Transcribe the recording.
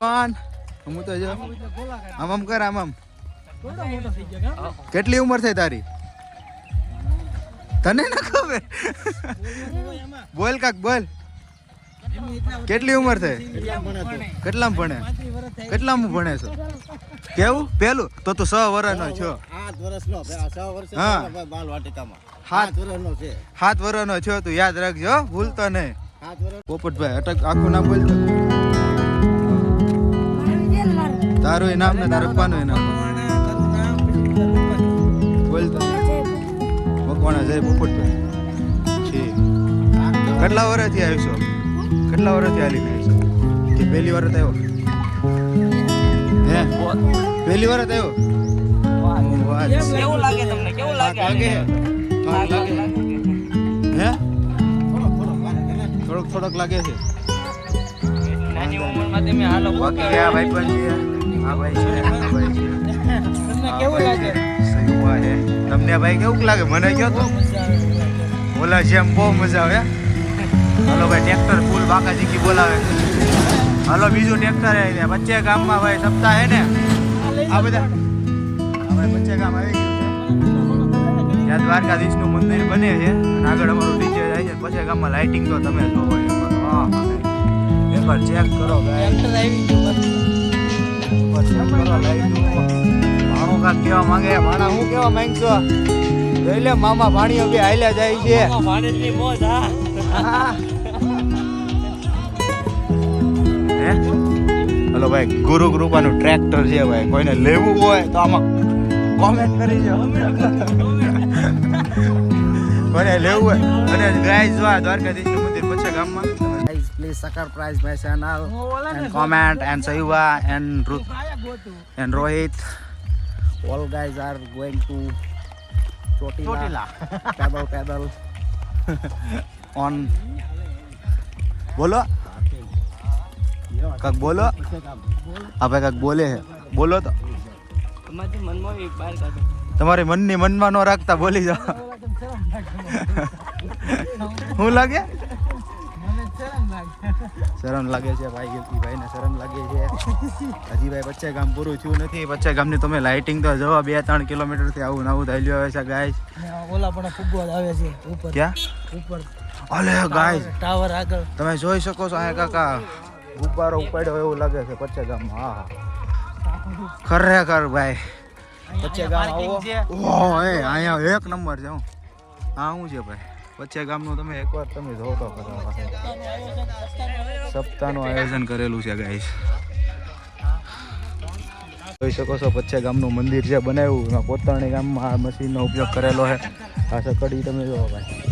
કોણ હું તો જો આમ કર આમ કેટલી ઉંમર થઈ તારી તને ના ખબર બોલ કાક બોલ કેટલી ઉંમર થઈ કેટલામાં ભણે છો કેવું પેલું તો તું 6 વર્ષનો છો 7 વર્ષનો છો તું યાદ રાખજો ભૂલતો નહીં પોપટભાઈ અટક આખું નામ બોલતો તારું નામ ને તારા પપ્પાનું નામ બોલતો મકવાણા જય પોપટભાઈ છે કેટલા વર્ષથી આવ્યો છો કેટલા વર્ષથી હાલીને આવ્યો કે પહેલી વાર આવ્યો હે પહેલી વાર આવ્યો કેવું લાગે તમને કેવું લાગે હે થોડોક લાગે છે નાની ઉંમરમાં તમે હાલો બાકી આ ભાઈ પણ છે આ ભાઈ છે આ ભાઈ છે તમને કેવું લાગે સયુવા હે તમને ભાઈ કેવું લાગે મને કયો તો ઓલા જેમ બહુ મજા આવે હાલો ભાઈ ટ્રેક્ટર ફૂલ બાકાજી કી બોલાવે હાલો બીજું ટ્રેક્ટર હે વચ્ચે ગામમાં ભાઈ સપ્તાહ હે ને આ બધા ભાઈ વચ્ચે ગામ આવી ગયું છે ત્યાં દ્વારકાધીશનું મંદિર બને છે અને આગળ અમારું ડીજે જાય છે પછી ગામમાં લાઇટિંગ તો તમે જોવો એકવાર ચેક કરો ટ્રેક્ટર આવી ગયું ચેક કરો લાઇટિંગ માણો કાક કેવા માંગે માણા હું કેવા માંગશો જોઈ લે મામા ભાણીઓ બે હાલ્યા જાય છે ભાણેજની મોજ હા હલો ભાઈ ગુરુ કૃપાનું ટ્રેક્ટર છે ભાઈ કોઈને લેવું હોય તો આમાં કોમેન્ટ કરી દો કોઈને લેવું હોય અને ગાઈસ જો દ્વારકાધીશનું મંદિર પછી ગામમાં guys please subscribe my channel and comment and Sayuva and Ruth and Rohit all guys are going to Chotila pedal on બોલો કાક બોલો આપણે કાક બોલે હે બોલો તો તમારી મનમાં એક બાર કાઢો તમારી મનની મનમાં ન રાખતા બોલી જાઓ શું લાગે શરમ લાગે છે ભાઈ ભાઈને શરમ લાગે છે હજી ભાઈ પચ્ચે ગામ પૂરું થયું નથી પચ્ચે ગામની તમે લાઇટિંગ તો જવા 2-3 કિલોમીટર થી આવું નવું થયેલું આવે છે ગાઈસ ઓલા પણ ફૂગવા આવે છે ઉપર ક્યાં ઉપર અલે ગાઈસ ટાવર આગળ તમે જોઈ શકો છો આ કાકા ગુબ્બારો ઉપાડ્યો એવું લાગે છે પચ્ચે ગામમાં હા ખરેખર ભાઈ પચ્ચે ગામ આવો ઓહ એ અહીંયા એક નંબર છે હા શું છે ભાઈ પચ્ચે ગામનું તમે એકવાર તમે જોવો તો સપ્તાહનું આયોજન કરેલું છે ગાઈસ જોઈ શકો છો પચ્ચે ગામનું મંદિર છે બનાવ્યું પોતાની ગામમાં આ મશીનનો ઉપયોગ કરેલો છે આ સકડી તમે જોવો ભાઈ